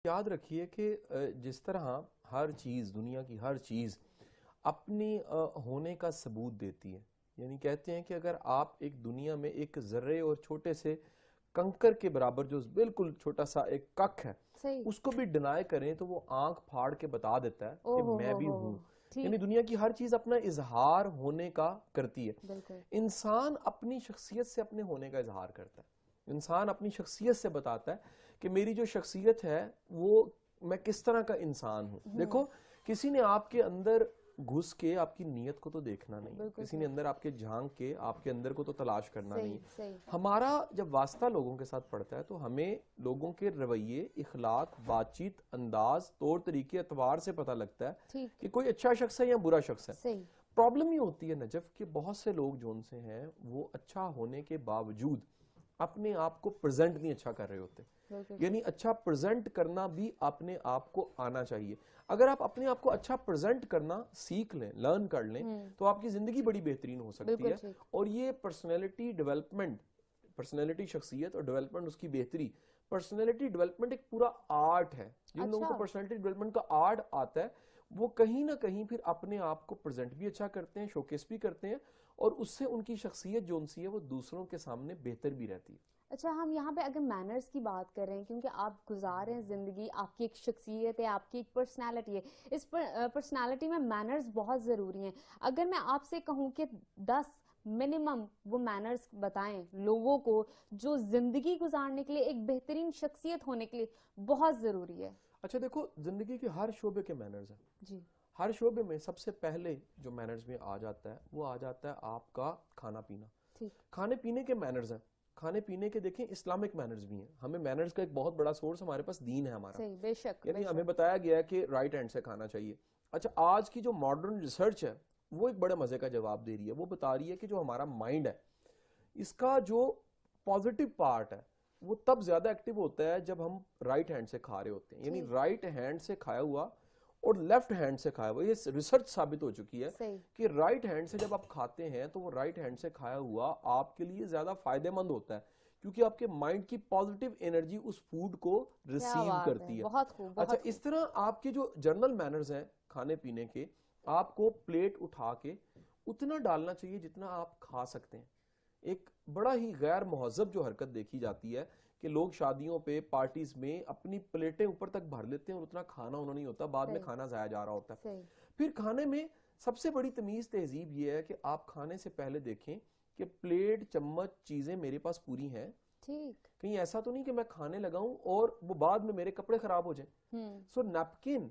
یاد رکھیے کہ جس طرح ہر چیز، دنیا کی ہر چیز اپنی ہونے کا ثبوت دیتی ہے. یعنی کہتے ہیں کہ اگر آپ ایک دنیا میں ایک ذرے اور چھوٹے سے کنکر کے برابر جو بالکل چھوٹا سا ایک کک ہے صحیح. اس کو بھی ڈینائی کریں تو وہ آنکھ پھاڑ کے بتا دیتا ہے کہ میں بھی ہوں. یعنی ٹھیک. دنیا کی ہر چیز اپنا اظہار ہونے کا کرتی ہے. بالکل. انسان اپنی شخصیت سے اپنے ہونے کا اظہار کرتا ہے. انسان اپنی شخصیت سے بتاتا ہے کہ میری جو شخصیت ہے وہ میں کس طرح کا انسان ہوں. دیکھو کسی نے آپ کے اندر گھس کے آپ کی نیت کو تو دیکھنا نہیں، کسی نے اندر آپ کے جھانک کے آپ کے اندر کو تو تلاش کرنا نہیں. ہمارا جب واسطہ لوگوں کے ساتھ پڑتا ہے تو ہمیں لوگوں کے رویے، اخلاق، بات چیت، انداز، طور طریقے، اعتبار سے پتہ لگتا ہے کہ کوئی اچھا شخص ہے یا برا شخص ہے. پرابلم یہ ہوتی ہے نجف کہ بہت سے لوگ جو ان سے ہیں وہ اچھا ہونے کے باوجود اپنے آپ کو پریزنٹ نہیں اچھا کر رہے ہوتے. یعنی اچھا پریزنٹ کرنا بھی اپنے آپ کو آنا چاہیے. اگر آپ اپنے آپ کو اچھا پریزنٹ کرنا سیکھ لیں، لرن کر لیں تو آپ کی زندگی بڑی بہترین ہو سکتی ہے. اور یہ پرسنالٹی ڈیولپمنٹ، پرسنالٹی شخصیت اور ڈیولپمنٹ اس کی بہتری، پرسنالٹی ڈیولپمنٹ ایک پورا آرٹ ہے. جن لوگوں کو پرسنالٹی ڈیولپمنٹ کا آرٹ آتا ہے وہ کہیں نہ کہیں پھر اپنے آپ کو پریزنٹ بھی اچھا کرتے ہیں، شوکیس بھی کرتے ہیں، اور اس سے ان کی شخصیت جو ان سی ہے وہ دوسروں کے سامنے بہتر بھی رہتی ہے. اچھا، ہم یہاں پہ اگر مینرز کی بات کر رہے ہیں، کیونکہ آپ گزار رہے ہیں زندگی، آپ کی ایک شخصیت ہے، آپ کی ایک پرسنالٹی ہے، اس پرسنالٹی میں مینرز بہت ضروری ہیں. اگر میں آپ سے کہوں کہ 10 منیمم وہ مینرز بتائیں لوگوں کو جو زندگی گزارنے کے لیے، ایک بہترین شخصیت ہونے کے لیے بہت ضروری ہے. اچھا دیکھو، زندگی کے ہر شعبے کے مینرز ہیں. جی. ہر شعبے میں سب سے پہلے جو مینرز میں آ جاتا ہے وہ آ جاتا ہے آپ کا کھانا پینا. کھانے پینے کے مینرز ہیں. کھانے پینے کے دیکھیں اسلامک مینرز بھی ہیں. ہمیں مینرز کا ایک بہت بڑا سورس ہمارے پاس دین ہے ہمارا. بے شک. یعنی ہمیں بتایا گیا ہے کہ رائٹ ہینڈ سے کھانا چاہیے. اچھا، آج کی جو ماڈرن ریسرچ ہے وہ ایک بڑے مزے کا جواب دے رہی ہے. وہ بتا رہی ہے کہ جو ہمارا مائنڈ ہے اس کا جو پازیٹیو پارٹ ہے وہ تب زیادہ ایکٹیو ہوتا ہے جب ہم رائٹ ہینڈ سے کھا رہے ہوتے ہیں. یعنی رائٹ ہینڈ سے کھایا ہوا اور لیفٹ ہینڈ سے کھایا ہوا، یہ ریسرچ ثابت ہو چکی ہے کہ رائٹ ہینڈ سے جب آپ کھاتے ہیں تو وہ رائٹ ہینڈ سے کھایا ہوا آپ کے لیے زیادہ فائدہ مند ہوتا ہے، کیونکہ آپ کے مائنڈ کی پازیٹیو انرجی اس فوڈ کو ریسیو کرتی ہے. اچھا، اس طرح آپ کے جو جنرل مینرز ہیں کھانے پینے کے، آپ کو پلیٹ اٹھا کے اتنا ڈالنا چاہیے جتنا آپ کھا سکتے ہیں. ایک بڑا ہی غیر مہذب جو حرکت دیکھی جاتی ہے کہ لوگ شادیوں پہ، پارٹیز میں اپنی پلیٹیں اوپر تک بھر لیتے ہیں اور اتنا کھانا انہوں نہیں ہوتا، بعد میں کھانا ضائع جا رہا ہوتا ہے. پھر کھانے میں سب سے بڑی تمیز تہذیب یہ ہے کہ آپ کھانے سے پہلے دیکھیں کہ پلیٹ، چمچ، چیزیں میرے پاس پوری ہیں. کہیں ایسا تو نہیں کہ میں کھانے لگاؤں اور وہ بعد میں میرے کپڑے خراب ہو جائیں. سو نیپکن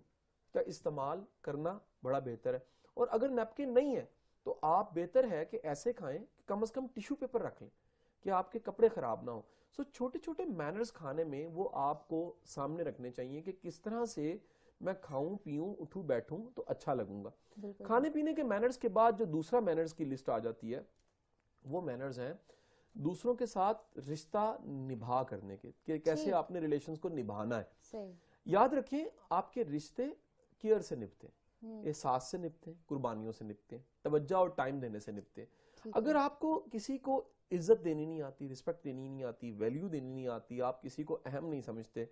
کا استعمال کرنا بڑا بہتر ہے. اور اگر نیپکن نہیں ہے تو آپ بہتر ہے کہ ایسے کھائیں کہ کم از کم ٹیشو پیپر رکھ لیں کہ آپ کے کپڑے خراب نہ ہو. سو چھوٹے چھوٹے مینرز کھانے میں وہ آپ کو سامنے رکھنے چاہیے کہ کس طرح سے میں کھاؤں، پیوں، اٹھوں، بیٹھوں تو اچھا لگوں گا. کھانے پینے کے مینرز کے بعد جو دوسرا مینرز کی لسٹ آ جاتی ہے وہ مینرز ہیں دوسروں کے ساتھ رشتہ نبھا کرنے کے، کہ کیسے آپ نے ریلیشنز کو نبھانا ہے. یاد رکھیں آپ کے رشتے کیئر سے نبھتے ہیں، احساس سے نبھتے ہیں، قربانیوں سے نبھتے ہیں، توجہ اور ٹائم دینے سے نبھتے ہیں. اگر آپ کو کسی کو عزت دینی نہیں آتی، رسپیکٹ دینی نہیں آتی، ویلیو دینی نہیں آتی، آپ کسی کو اہم نہیں سمجھتے،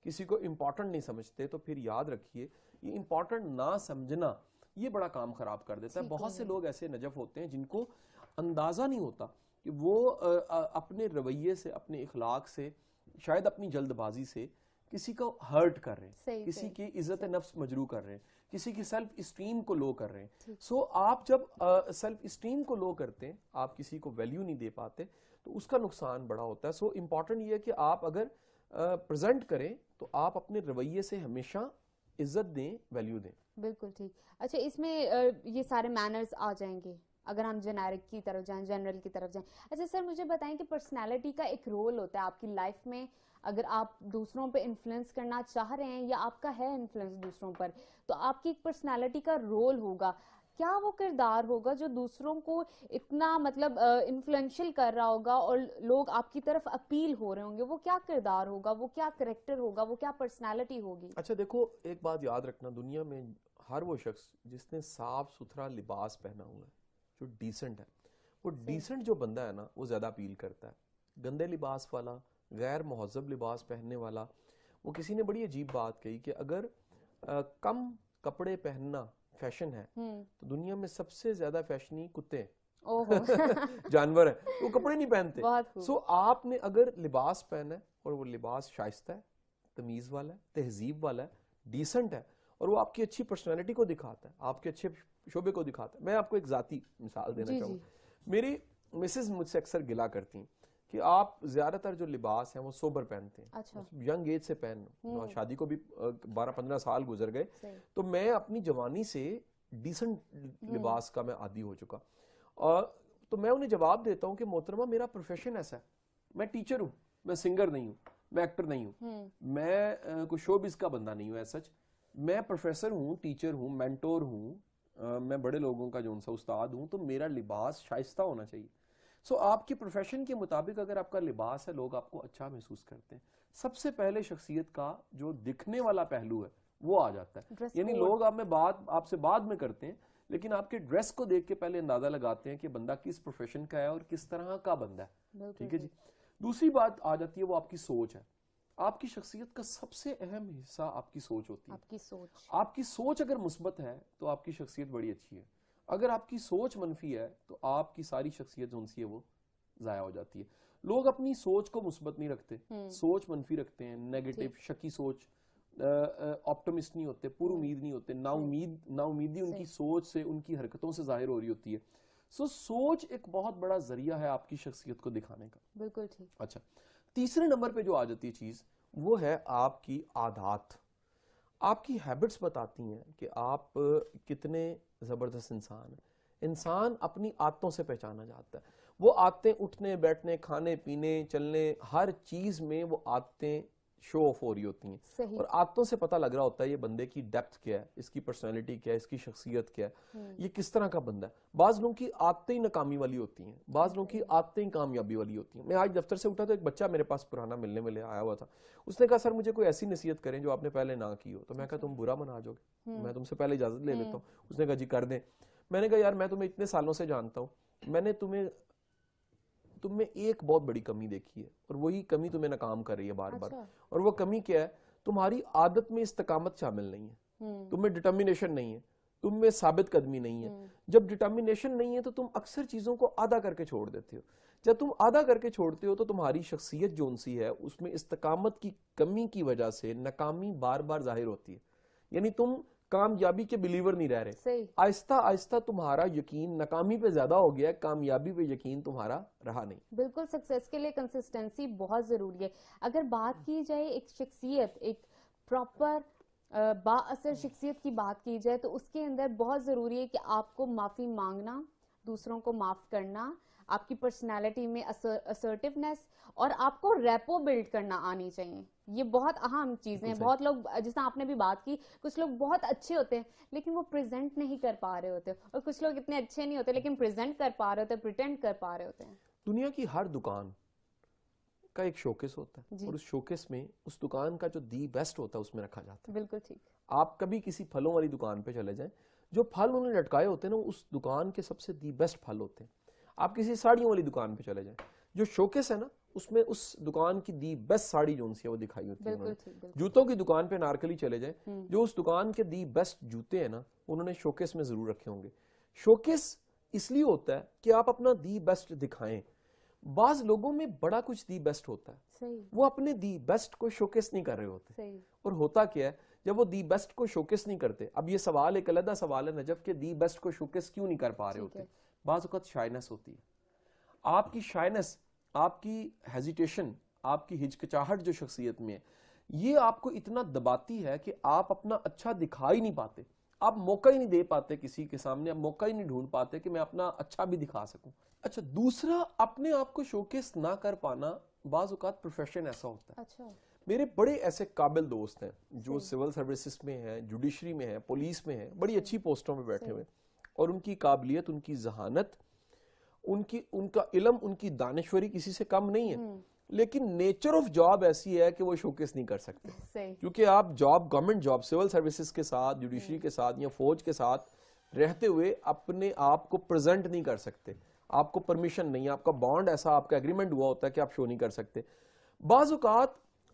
کسی کو امپورٹنٹ نہیں سمجھتے، تو پھر یاد رکھیے یہ امپورٹنٹ نہ سمجھنا یہ بڑا کام خراب کر دیتا ہے. بہت سے لوگ ایسے نجف ہوتے ہیں جن کو اندازہ نہیں ہوتا کہ وہ اپنے رویے سے، اپنے اخلاق سے، شاید اپنی جلد بازی سے کسی کو ہرٹ کر رہے ہیں، کسی کی عزت نفس مجروح کر رہے ہیں، کسی کی سیلف اسٹیم کو لو کر رہے ہیں. سو آپ جب سیلف اسٹیم کو لو کرتے ہیں، آپ کسی کو ویلیو نہیں دے پاتے تو اس کا نقصان بڑا ہوتا ہے. سو امپورٹنٹ یہ ہے کہ آپ اگر پریزنٹ کریں تو آپ اپنے رویے سے ہمیشہ عزت دیں، ویلیو دیں. بالکل ٹھیک. اچھا، اس میں یہ سارے مینرز آ جائیں گے اگر ہم جنیرک کی طرف جائیں، جنرل کی طرف جائیں. اچھا سر، مجھے بتائیں کہ پرسنالٹی کا ایک رول ہوتا ہے آپ کی لائف میں. اگر آپ دوسروں پہ انفلوئنس کرنا چاہ رہے ہیں یا آپ کا ہے انفلوئنس دوسروں پر، تو آپ کی ایک پرسنالٹی کا رول ہوگا. کیا وہ کردار ہوگا جو دوسروں کو اتنا مطلب انفلوئنشل کر رہا ہوگا اور لوگ آپ کی طرف اپیل ہو رہے ہوں گے؟ وہ کیا کردار ہوگا، وہ کیا کریکٹر ہوگا، وہ کیا پرسنالٹی ہوگی؟ اچھا دیکھو، ایک بات یاد رکھنا، دنیا میں ہر وہ شخص جس نے صاف ستھرا لباس پہنا ہوا ہے، جو ڈیسنٹ ہے، وہ ڈیسنٹ جو بندہ ہے نا وہ زیادہ اپیل کرتا ہے. گندے لباس والا، غیر مہذب لباس پہننے والا، وہ کسی نے بڑی عجیب بات کہی کہ اگر کم کپڑے پہننا فیشن ہے تو دنیا میں سب سے زیادہ فیشنی کتے ہیں جانور ہیں، وہ کپڑے نہیں پہنتے. سو آپ نے اگر لباس پہنا ہے اور وہ لباس شائستہ ہے، تمیز والا ہے، تہذیب والا ہے، ڈیسنٹ ہے، اور وہ آپ کی اچھی پرسنالٹی کو دکھاتا ہے، آپ کے اچھے شعبے کو دکھاتا ہے. میں آپ کو ایک ذاتی مثال دینا چاہوں گا. میری مسز مجھ سے اکثر گلا کرتی ہیں کہ آپ زیادہ تر جو لباس ہیں وہ سوبر پہنتے ہیں، ینگ ایج سے پہننا، شادی کو بھی 12-15 سال گزر گئے، تو میں اپنی جوانی سے ڈیسنٹ لباس کا میں عادی ہو چکا. تو میں انہیں جواب دیتا ہوں کہ محترمہ میرا پروفیشن ایسا ہے، میں ٹیچر ہوں، میں سنگر نہیں ہوں، میں ایکٹر نہیں ہوں، میں کوئی شوبز کا بندہ نہیں ہوں ایز سچ، میں پروفیسر ہوں، ٹیچر ہوں، مینٹور ہوں، میں بڑے لوگوں کا جو ان سا استاد ہوں، تو میرا لباس شائستہ ہونا چاہیے. سو آپ کی پروفیشن کے مطابق اگر آپ کا لباس ہے، لوگ آپ کو اچھا محسوس کرتے ہیں. سب سے پہلے شخصیت کا جو دکھنے والا پہلو ہے وہ آ جاتا ہے. یعنی لوگ آپ سے بعد میں کرتے ہیں، لیکن آپ کے ڈریس کو دیکھ کے پہلے اندازہ لگاتے ہیں کہ بندہ کس پروفیشن کا ہے اور کس طرح کا بندہ ہے. ٹھیک ہے جی. دوسری بات آ جاتی ہے وہ آپ کی سوچ ہے. آپ کی شخصیت کا سب سے اہم حصہ آپ کی سوچ ہوتی ہے. آپ کی سوچ اگر مثبت ہے تو آپ کی شخصیت بڑی اچھی ہے. اگر آپ کی سوچ منفی ہے تو آپ کی ساری شخصیت جو سی ہے وہ ضائع ہو جاتی ہے. لوگ اپنی سوچ کو مثبت نہیں رکھتے، سوچ منفی رکھتے ہیں، نیگیٹو شکی سوچ، آپٹمسٹ نہیں ہوتے، پر امید نہیں ہوتے، نا امیدی ان کی سوچ سے، ان کی حرکتوں سے ظاہر ہو رہی ہوتی ہے. سو سوچ ایک بہت بڑا ذریعہ ہے آپ کی شخصیت کو دکھانے کا. بالکل ٹھیک. اچھا، تیسرے نمبر پہ جو آ جاتی ہے چیز وہ ہے آپ کی عادات. آپ کی ہیبٹس بتاتی ہیں کہ آپ کتنے زبردست انسان ہیں. انسان اپنی عادتوں سے پہچانا جاتا ہے. وہ عادتیں اٹھنے بیٹھنے، کھانے پینے، چلنے، ہر چیز میں وہ عادتیں شو آف ہو رہی ہوتی ہیں، اور عادتوں سے پتہ لگ رہا ہوتا ہے یہ بندے کی ڈیپتھ کیا ہے، اس کی پرسنالٹی کیا ہے، اس کی شخصیت کیا ہے، یہ کس طرح کا بندہ ہے. بعض لوگوں کی عادتیں ہی ناکامی والی ہوتی ہیں، بعض لوگوں کی عادتیں ہی کامیابی والی ہوتی ہیں. میں آج دفتر سے اٹھا تو ایک بچہ میرے پاس پرانا ملنے میں آیا ہوا تھا. اس نے کہا سر مجھے کوئی ایسی نصیحت کریں جو آپ نے پہلے نہ کی ہو. تو میں کہا تم برا منا جاؤ گے، میں تم سے پہلے اجازت لے لیتا ہوں. اس نے کہا جی کر دیں. میں نے کہا یار میں تمہیں اتنے سالوں سے جانتا ہوں، میں نے تم میں ایک بہت بڑی کمی دیکھی ہے، اور وہی کمی تمہیں ناکام کر رہی ہے بار بار. اور وہ کمی کیا ہے؟ تمہاری عادت میں استقامت شامل نہیں ہے، تم میں ڈٹرمینیشن نہیں ہے، تم میں ثابت قدمی نہیں ہے. جب ڈٹرمینیشن نہیں ہے تو تم اکثر چیزوں کو آدھا کر کے چھوڑ دیتے ہو. جب تم آدھا کر کے چھوڑتے ہو تو تمہاری شخصیت جو انسی ہے اس میں استقامت کی کمی کی وجہ سے ناکامی بار بار ظاہر ہوتی ہے. یعنی تم کامیابی کے بلیور نہیں رہ رہے. آہستہ آہستہ تمہارا یقین ناکامی پہ زیادہ ہو گیا ہے، کامیابی پہ یقین تمہارا رہا نہیں. بالکل. سکسیس کے لیے کنسسٹنسی بہت ضروری ہے. اگر بات کی جائے ایک شخصیت، ایک پراپر با اثر شخصیت کی بات کی جائے تو اس کے اندر بہت ضروری ہے کہ آپ کو معافی مانگنا، دوسروں کو معاف کرنا، آپ کی پرسنالٹی میں اسرٹیونیس، اور آپ کو ریپو بلڈ کرنا آنی چاہیے. یہ بہت اہم چیزیں ہیں. بہت لوگ، جس طرح آپ نے بھی بات کی، کچھ لوگ بہت اچھے ہوتے ہیں لیکن وہ پریزنٹ نہیں کر پا رہے ہوتے، اور کچھ لوگ اتنے اچھے نہیں ہوتے لیکن پریزنٹ کر پا رہے ہوتے، پریٹینڈ کر پا رہے ہوتے ہیں. دنیا کی ہر دکان کا ایک شوکیس ہوتا ہے، اور اس شوکیس میں اس دکان کا جو دی بیسٹ ہوتا ہے اس میں رکھا جاتا ہے. بالکل ٹھیک. آپ کبھی کسی پھلوں والی دکان پہ چلے جائیں، جو پھل انہوں نے لٹکائے ہوتے ہیں نا اس دکان کے سب سے دی بیسٹ پھل ہوتے ہیں. آپ کسی ساڑیوں والی دکان پہ چلے جائیں، جو شوکیس ہے نا اس میں اس دکان کی دی بیسٹ ساڑی جو ہے وہ دکھائی ہوتی ہے. جوتوں کی دکان پہ نارکلی چلے جائیں، جو اس دکان کے دی بیسٹ جوتے ہیں نا انہوں نے شوکیس میں ضرور رکھے ہوں گے. شوکیس اس لیے ہوتا ہے کہ آپ اپنا دی بیسٹ دکھائیں. بعض لوگوں میں بڑا کچھ دی بیسٹ ہوتا ہے، وہ اپنے دی بیسٹ کو شوکیس نہیں کر رہے ہوتے. اور ہوتا کیا ہے جب وہ دی بیسٹ کو شوکیس نہیں کرتے، اب یہ سوال ایک علیحدہ سوال ہے نجف کہ دی بیسٹ کو شوکیس کیوں نہیں کر پا رہے ہوتے. بعض اوقات شائنس ہوتی ہے. آپ کی شائنس، آپ کی ہیزیٹیشن، آپ کی ہچکچاہٹ جو شخصیت میں ہے، یہ آپ کو اتنا دباتی ہے کہ آپ اپنا اچھا دکھا ہی نہیں پاتے. آپ موقع ہی نہیں دے پاتے کسی کے سامنے، آپ موقع ہی نہیں ڈھونڈ پاتے کہ میں اپنا اچھا بھی دکھا سکوں. اچھا، دوسرا اپنے آپ کو شوکیس نہ کر پانا بعض اوقات پروفیشن ایسا ہوتا ہے. میرے بڑے ایسے قابل دوست ہیں جو سول سروسز میں ہیں، جوڈیشری میں ہیں، پولیس میں ہیں، بڑی اچھی پوسٹوں میں بیٹھے ہوئے، اور ان کی قابلیت، ان کی ذہانت، ان کا علم، ان کی دانشوری کسی سے کم نہیں ہے، لیکن نیچر آف جاب ایسی ہے کہ وہ شوکیس نہیں کر سکتے. کیونکہ آپ job, government job, civil services کے ساتھ، جوڈیشری کے ساتھ یا فوج کے ساتھ رہتے ہوئے اپنے آپ کو پریزنٹ نہیں کر سکتے. آپ کو پرمیشن نہیں، آپ کا بانڈ ایسا، آپ کا ایگریمنٹ ہوا ہوتا ہے کہ آپ شو نہیں کر سکتے. بعض اوقات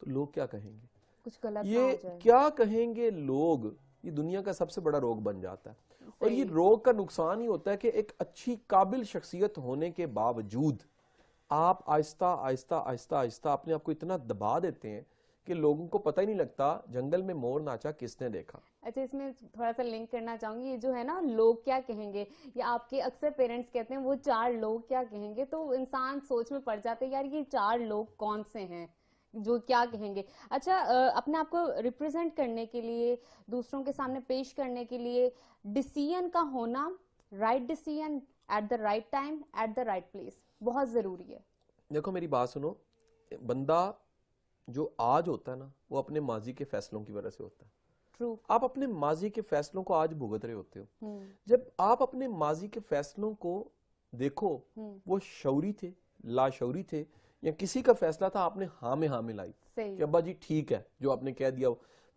تو لوگ کیا کہیں گے, کچھ غلط نہ ہو یہ جائے. کیا کہیں گے لوگ, یہ دنیا کا سب سے بڑا روگ بن جاتا ہے. اور یہ روگ کا نقصان ہی ہوتا ہے کہ ایک اچھی قابل شخصیت ہونے کے باوجود آپ آہستہ آہستہ آہستہ آہستہ اپنے آپ کو اتنا دبا دیتے ہیں کہ لوگوں کو پتہ ہی نہیں لگتا جنگل میں مور ناچا کس نے دیکھا. اچھا, اس میں تھوڑا سا لنک کرنا چاہوں گی, یہ جو ہے نا لوگ کیا کہیں گے, یا آپ کے اکثر پیرنٹس کہتے ہیں وہ 4 لوگ کیا کہیں گے, تو انسان سوچ میں پڑ جاتے ہیں یار یہ 4 لوگ کون سے ہیں جو کیا کہیں گے. اچھا, اپنے آپ کو ریپرزینٹ کرنے کے لیے, دوسروں کے سامنے پیش کرنے کے لیے ڈیسیژن کا ہونا, right decision at the right time at the right place بہت ضروری ہے. دیکھو میری بات سنو, بندہ جو آج ہوتا ہے نا وہ اپنے ماضی کے فیصلوں کی وجہ سے ہوتا ہے. ٹرو. آپ اپنے ماضی کے فیصلوں کو آج بھگت رہے ہوتے ہو. جب آپ اپنے ماضی کے فیصلوں کو دیکھو وہ شعوری تھے, لاشعوری تھے, یا کسی کا فیصلہ تھا آپ نے ہاں میں ہاں ملائی کہ ابا جی ٹھیک ہے جو آپ نے کہہ دیا,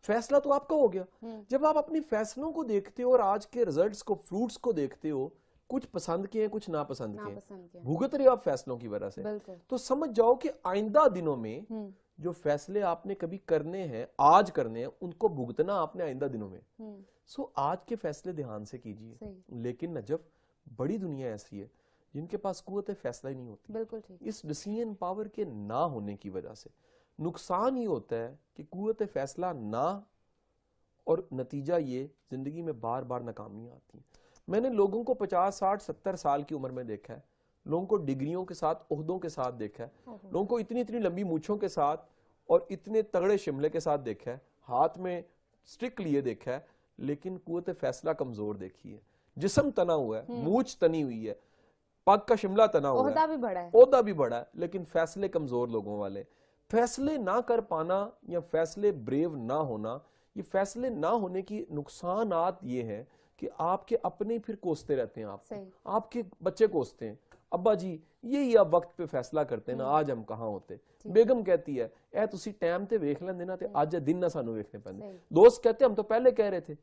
فیصلہ تو آپ کا ہو گیا. جب آپ اپنے فیصلوں کو دیکھتے ہو اور آج کے ریزلٹس کو, فروٹس کو دیکھتے ہو, کچھ پسند کے ہیں کچھ ناپسند کے ہیں, بھگت رہے ہو آپ فیصلوں کی وجہ سے, تو سمجھ جاؤ کہ آئندہ دنوں میں جو فیصلے آپ نے کبھی کرنے ہیں, آج کرنے ہیں, ان کو بھگتنا آپ نے آئندہ دنوں میں. سو آج کے فیصلے دھیان سے کیجئے. لیکن نجف بڑی دنیا ایسی ہے جن کے پاس قوت فیصلہ ہی نہیں ہوتی. بالکل ٹھیک. اس ڈیسیژن پاور کے نہ ہونے کی وجہ سے نقصان یہ ہوتا ہے کہ قوت فیصلہ نہ, اور نتیجہ یہ زندگی میں بار بار ناکامیاں آتی ہیں. میں نے لوگوں کو 50 60 70 سال کی عمر میں دیکھا ہے, لوگوں کو ڈگریوں کے ساتھ, عہدوں کے ساتھ دیکھا ہے, لوگوں کو اتنی اتنی لمبی مونچھوں کے ساتھ اور اتنے تگڑے شملے کے ساتھ دیکھا ہے, ہاتھ میں سٹک لیے دیکھا ہے, لیکن قوت فیصلہ کمزور دیکھی ہے. جسم تنا ہوا ہے, مونچھ تنی ہوئی ہے, پگ کا شملہ تنا ہوا ہے, عہدہ بھی بڑا ہے, عہدہ بھی بڑا ہے, لیکن فیصلے کمزور لوگوں والے. فیصلے نہ کر پانا یا فیصلے بریو نہ ہونا, یہ فیصلے نہ ہونے کی نقصانات یہ ہیں کہ آپ کے اپنے پھر کوستے رہتے ہیں, آپ کے بچے کوستے ہیں, ابا جی یہی آپ وقت پہ فیصلہ کرتے ہیں نا, آج ہم کہاں ہوتے. بیگم کہتی ہے اے تسی ٹائم تے ویکھ لیندے نا تے آج دن نہ سانو ویکھنے پیندے. دوست کہتے ہیں ہم تو پہلے کہہ رہے تھے.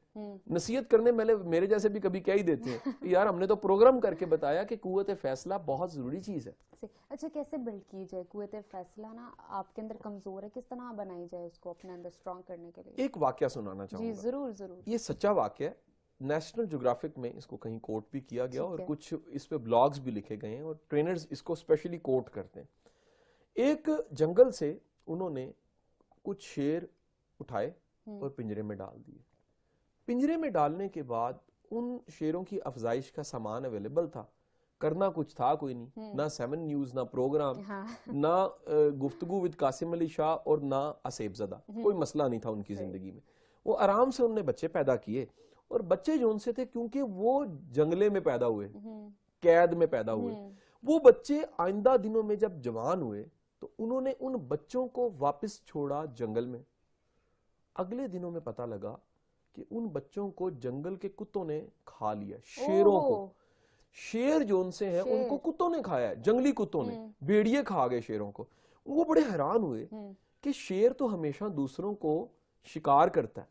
نصیحت کرنے میرے جیسے بھی کبھی کہہ ہی دیتے ہیں یار ہم نے تو پروگرام کر کے بتایا کہ قوت فیصلہ بہت ضروری چیز ہے. اچھا, کیسے بلڈ کی جائے قوت فیصلہ, نا آپ کے اندر کمزور ہے, کس طرح بنائی جائے اس کو اپنے اندر اسٹرانگ کرنے کے لیے؟ ایک واقعہ سنانا چاہوں گا. جی ضرور ضرور. یہ سچا واقعہ ہے, نیشنل جیوگرافک میں اس کو کہیں کوٹ بھی کیا گیا, اور کچھ اس پہ بلاگز بھی لکھے گئے ہیں, اور ٹرینرز اس کو اسپیشلی کوٹ کرتے ہیں. ایک جنگل سے انہوں نے کچھ شیر اٹھائے اور پنجرے میں ڈال دیے. پنجرے میں ڈالنے کے بعد ان شیروں کی افزائش کا سامان اویلیبل تھا, کرنا کچھ تھا کوئی نہیں, نہ 7 نیوز, نہ پروگرام, نہ گفتگو ود قاسم علی شاہ, اور نہ اسیب زدہ, کوئی مسئلہ نہیں تھا ان کی زندگی میں. وہ آرام سے انہوں نے بچے پیدا کیے, اور بچے جو ان سے تھے کیونکہ وہ جنگلے میں پیدا ہوئے, قید میں پیدا ہوئے, وہ بچے آئندہ دنوں میں جب جوان ہوئے تو انہوں نے ان بچوں کو واپس چھوڑا جنگل میں. اگلے دنوں میں پتہ لگا کہ ان بچوں کو جنگل کے کتوں نے کھا لیا, شیروں کو. شیر جو ان سے ہیں ان کو کتوں نے کھایا ہے, جنگلی کتوں نے, بھیڑیے کھا گئے شیروں کو. وہ بڑے حیران ہوئے کہ شیر تو ہمیشہ دوسروں کو شکار کرتا ہے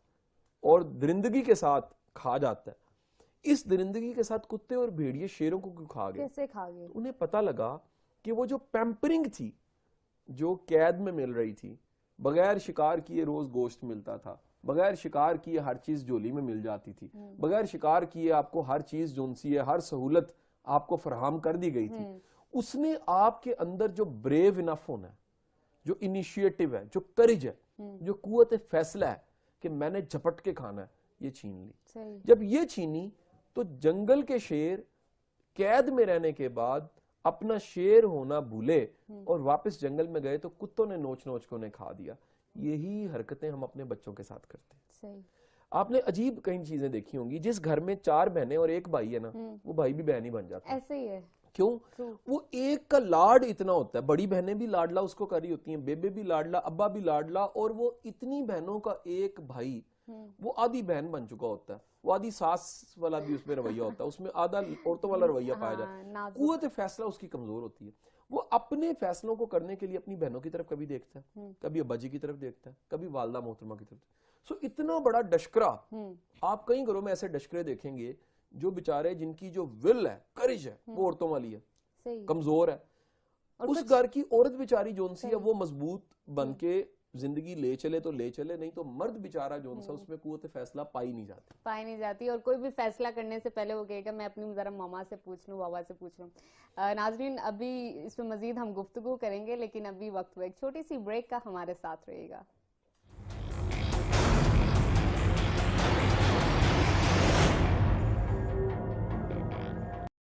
اور درندگی کے ساتھ کھا جاتا ہے, اس درندگی کے ساتھ کتے اور بھیڑیے شیروں کو کیوں کھا گئے؟ کیسے کھا گئے؟ انہیں پتہ لگا کہ وہ جو پیمپرنگ تھی جو قید میں مل رہی تھی, بغیر شکار کیے روز گوشت ملتا تھا, بغیر شکار کیے ہر چیز جولی میں مل جاتی تھی, بغیر شکار کیے آپ کو ہر چیز جو سی ہے, ہر سہولت آپ کو فراہم کر دی گئی تھی. اس نے آپ کے اندر جو بریو انف ہونا ہے, جو انیشیٹو ہے, جو کرج ہے, جو قوت فیصلہ ہے کہ میں نے جھپٹ کے کھانا ہے, یہ چھین لی. جب یہ چھینی تو جنگل کے شیر قید میں رہنے کے بعد اپنا شیر ہونا بھولے اور واپس جنگل میں گئے تو کتوں نے نوچ نوچ کو انہیں کھا دیا. یہی حرکتیں ہم اپنے بچوں کے ساتھ کرتے ہیں. آپ نے عجیب کئی چیزیں دیکھی ہوں گی, جس گھر میں 4 بہنیں اور 1 بھائی ہے نا, وہ بھائی بھی بہن ہی بن جاتا ہے. ایسے ہی ہے. کیوں؟ وہ ایک کا لاڈ اتنا ہوتا ہے, بڑی بہنیں بھی لاڈلا اس کو کری ہوتی ہیں, بیبے بھی لاڈلا, ابا بھی لاڈلا, اور وہ اتنی بہنوں کا ایک بھائی وہ آدھی بہن بن چکا ہوتا ہے, وہ آدھی ساس والا بھی اس میں رویہ ہوتا ہے, اس میں آدھا عورتوں والا رویہ پایا جاتا ہے. قوت فیصلہ اس کی کمزور ہوتی ہے. وہ اپنے فیصلوں کو کرنے کے لیے اپنی بہنوں کی طرف کبھی دیکھتا ہے, کبھی ابا جی کی طرف دیکھتا ہے, کبھی والدہ محترمہ کی طرف. سو اتنا بڑا ڈشکرا آپ کئی گھروں میں ایسے ڈشکرے دیکھیں گے جو بیچارے جن کی جو ول ہے, کرج ہے, وہ عورتوں والی ہے, کمزور ہے. اس گھر کی عورت بیچاری جون سی ہے وہ مضبوط بن کے زندگی لے چلے تو لے چلے, نہیں تو مرد بیچارہ جون سا اس میں قوت فیصلہ پائی نہیں جاتی اور کوئی بھی فیصلہ کرنے سے پہلے وہ کہے گا میں اپنی ذرا ماما سے پوچھ لوں, بابا سے پوچھ لوں. ناظرین ابھی اس میں مزید ہم گفتگو کریں گے, لیکن ابھی وقت ہوا ایک چھوٹی سی بریک کا, ہمارے ساتھ رہے گا.